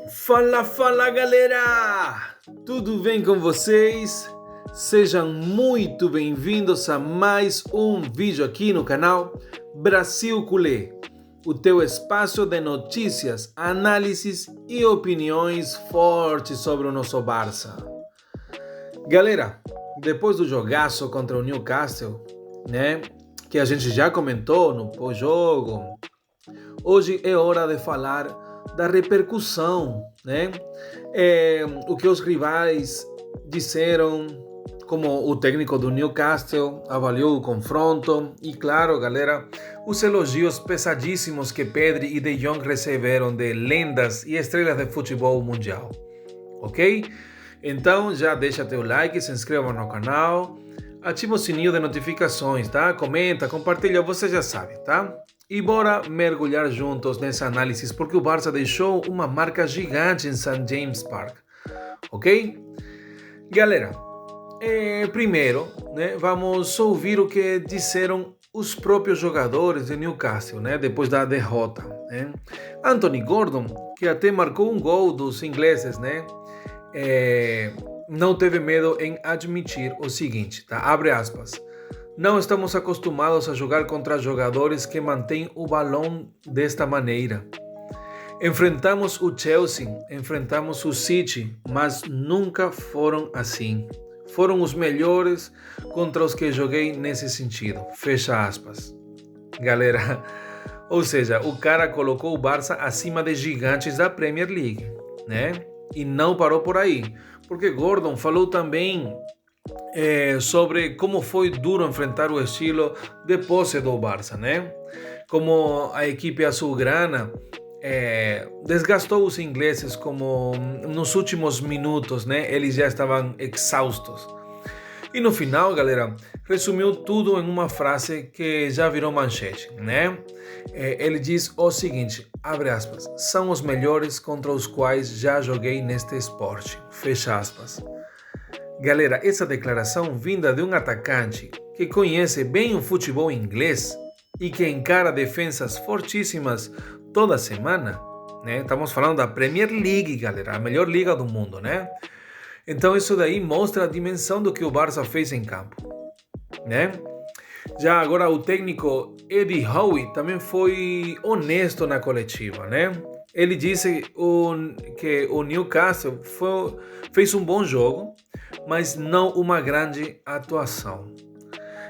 Fala, fala galera! Tudo bem com vocês? Sejam muito bem-vindos a mais um vídeo aqui no canal Brasil Culé, o teu espaço de notícias, análises e opiniões fortes sobre o nosso Barça. Galera, depois do jogaço contra o Newcastle, né, que a gente já comentou no pós-jogo, hoje é hora de falar da repercussão, né? O que os rivais disseram, como o técnico do Newcastle avaliou o confronto e, claro, galera, os elogios pesadíssimos que Pedri e De Jong receberam de lendas e estrelas de futebol mundial, ok? Então já deixa teu like, se inscreva no canal, ativa o sininho de notificações, tá? Comenta, compartilha, você já sabe, tá? E bora mergulhar juntos nessa análise, porque o Barça deixou uma marca gigante em St. James Park, ok? Galera, primeiro, né, vamos ouvir o que disseram os próprios jogadores de Newcastle, né, depois da derrota, né? Anthony Gordon, que até marcou um gol dos ingleses, né, não teve medo em admitir o seguinte, tá? Abre aspas. Não estamos acostumados a jogar contra jogadores que mantêm o balão desta maneira. Enfrentamos o Chelsea, enfrentamos o City, mas nunca foram assim. Foram os melhores contra os que joguei nesse sentido. Fecha aspas. Galera, ou seja, o cara colocou o Barça acima de gigantes da Premier League, né? E não parou por aí, porque Gordon falou também sobre como foi duro enfrentar o estilo de posse do Barça, né? Como a equipe azulgrana desgastou os ingleses, como nos últimos minutos, né? Eles já estavam exaustos. E no final, galera, resumiu tudo em uma frase que já virou manchete, né? Ele diz o seguinte, abre aspas, são os melhores contra os quais já joguei neste esporte, fecha aspas. Galera, essa declaração vinda de um atacante que conhece bem o futebol inglês e que encara defensas fortíssimas toda semana, né? Estamos falando da Premier League, galera, a melhor liga do mundo, né? Então isso daí mostra a dimensão do que o Barça fez em campo, né? Já agora o técnico Eddie Howe também foi honesto na coletiva, né? Ele disse que o Newcastle fez um bom jogo, mas não uma grande atuação.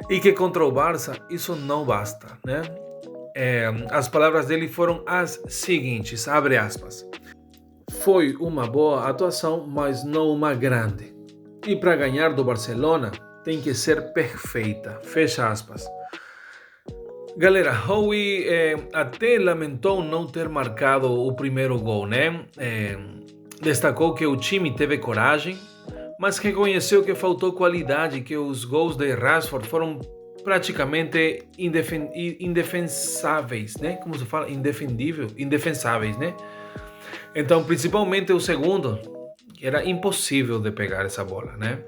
E que contra o Barça isso não basta, né? As palavras dele foram as seguintes, abre aspas. Foi uma boa atuação, mas não uma grande. E para ganhar do Barcelona tem que ser perfeita, fecha aspas. Galera, Howe até lamentou não ter marcado o primeiro gol, né? Destacou que o time teve coragem, mas reconheceu que faltou qualidade, que os gols de Rashford foram praticamente indefensáveis, né? Como se fala? Indefensáveis, né? Então, principalmente o segundo, era impossível de pegar essa bola, né?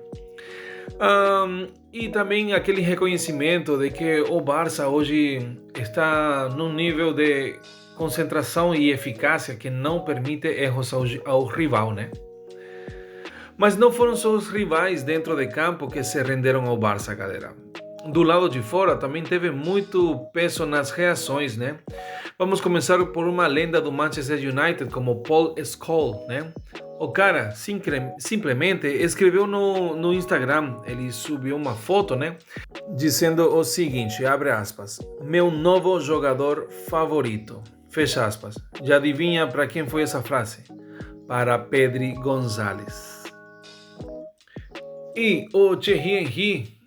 E também aquele reconhecimento de que o Barça hoje está num nível de concentração e eficácia que não permite erros ao rival, né? Mas não foram só os rivais dentro de campo que se renderam ao Barça, galera. Do lado de fora também teve muito peso nas reações, né? Vamos começar por uma lenda do Manchester United, como Paul Scholes, né? O cara simplesmente escreveu no Instagram, ele subiu uma foto, né? Dizendo o seguinte, abre aspas, meu novo jogador favorito, fecha aspas. Já adivinha para quem foi essa frase? Para Pedri González. E o Thierry Henry,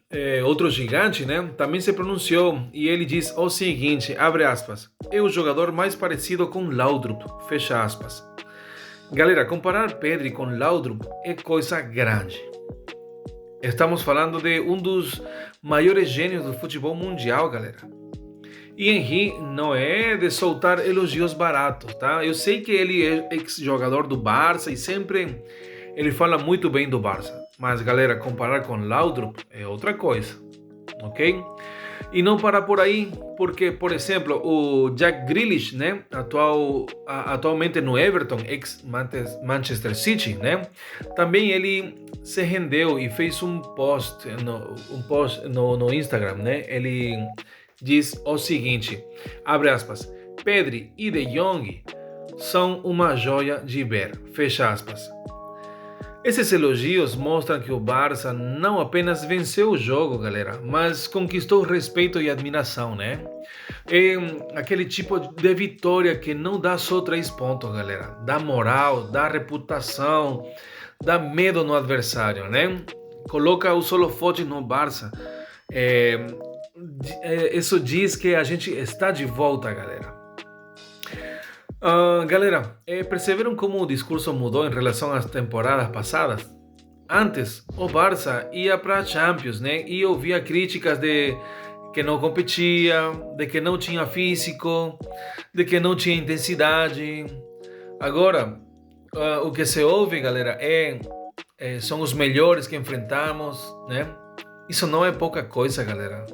outro gigante, né, também se pronunciou e ele diz o seguinte, abre aspas, é o jogador mais parecido com Laudrup, fecha aspas. Galera, comparar Pedri com Laudrup é coisa grande. Estamos falando de um dos maiores gênios do futebol mundial, galera. E Henry não é de soltar elogios baratos, tá? Eu sei que ele é ex-jogador do Barça e sempre ele fala muito bem do Barça. Mas, galera, comparar com Laudrup é outra coisa, ok? E não para por aí, porque, por exemplo, o Jack Grealish, né, atualmente no Everton, ex-Manchester City, né, também ele se rendeu e fez um post no Instagram, né, ele diz o seguinte, abre aspas, Pedri e De Jong são uma joia de ver, fecha aspas. Esses elogios mostram que o Barça não apenas venceu o jogo, galera, mas conquistou respeito e admiração, né? É aquele tipo de vitória que não dá só 3 pontos, galera. Dá moral, dá reputação, dá medo no adversário, né? Coloca os holofotes no Barça. Isso diz que a gente está de volta, galera. Galera, perceberam como o discurso mudou em relação às temporadas passadas? Antes, o Barça ia para a Champions, né? E ouvia críticas de que não competia, de que não tinha físico, de que não tinha intensidade. Agora, o que se ouve, galera, são os melhores que enfrentamos, né? Isso não é pouca coisa, galera.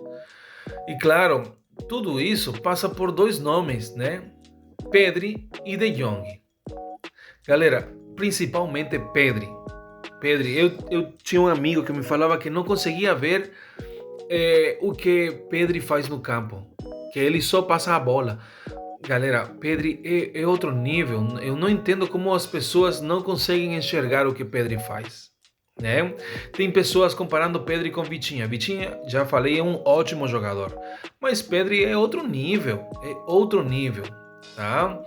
E claro, tudo isso passa por 2 nomes, né? Pedri e De Jong. Galera, principalmente Pedri. Eu tinha um amigo que me falava que não conseguia ver o que Pedri faz no campo, que ele só passa a bola. Galera, Pedri é outro nível. Eu não entendo como as pessoas não conseguem enxergar o que Pedri faz, né? Tem pessoas comparando Pedri com Vitinha. Vitinha, já falei, é um ótimo jogador, mas Pedri é outro nível, tá?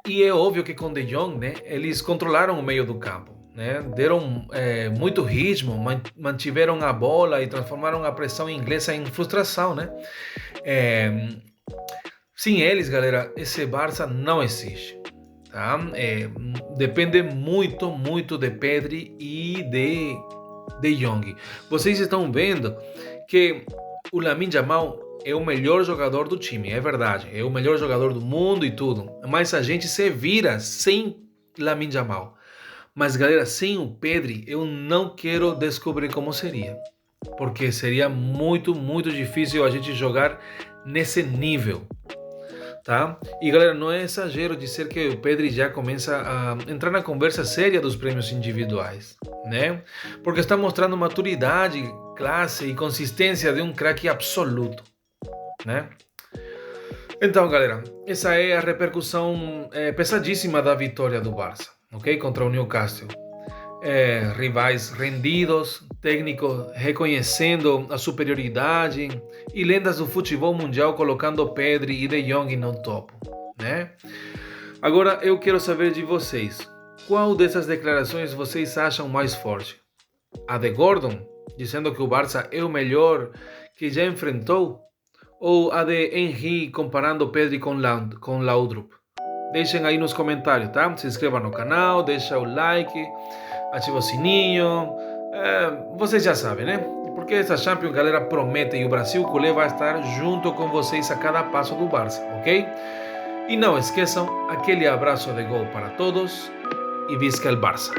E é óbvio que com De Jong, né, eles controlaram o meio do campo, né? Deram muito ritmo, mantiveram a bola e transformaram a pressão inglesa em frustração, né? Sem eles, galera, esse Barça não existe, tá? Depende muito de Pedri e de Jong. Vocês estão vendo que o Lamine Yamal é o melhor jogador do time, é verdade, é o melhor jogador do mundo e tudo, mas a gente se vira sem Lamine Yamal. Mas galera, sem o Pedri, eu não quero descobrir como seria, porque seria muito difícil a gente jogar nesse nível, tá? E galera, não é exagero dizer que o Pedri já começa a entrar na conversa séria dos prêmios individuais, né? Porque está mostrando maturidade, classe e consistência de um craque absoluto, né? Então, galera, essa é a repercussão pesadíssima da vitória do Barça, ok? Contra o Newcastle. Rivais rendidos, técnico reconhecendo a superioridade e lendas do futebol mundial colocando Pedri e De Jong no topo, né? Agora eu quero saber de vocês, qual dessas declarações vocês acham mais forte? A de Gordon, dizendo que o Barça é o melhor que já enfrentou? Ou a de Henry comparando Pedri com Laudrup? Deixem aí nos comentários, tá? Se inscreva no canal, deixa o like, ativa o sininho. Vocês já sabem, né? Porque essa Champions, galera, promete e o Brasil Culé vai estar junto com vocês a cada passo do Barça, ok? E não esqueçam, aquele abraço de gol para todos e visca el Barça.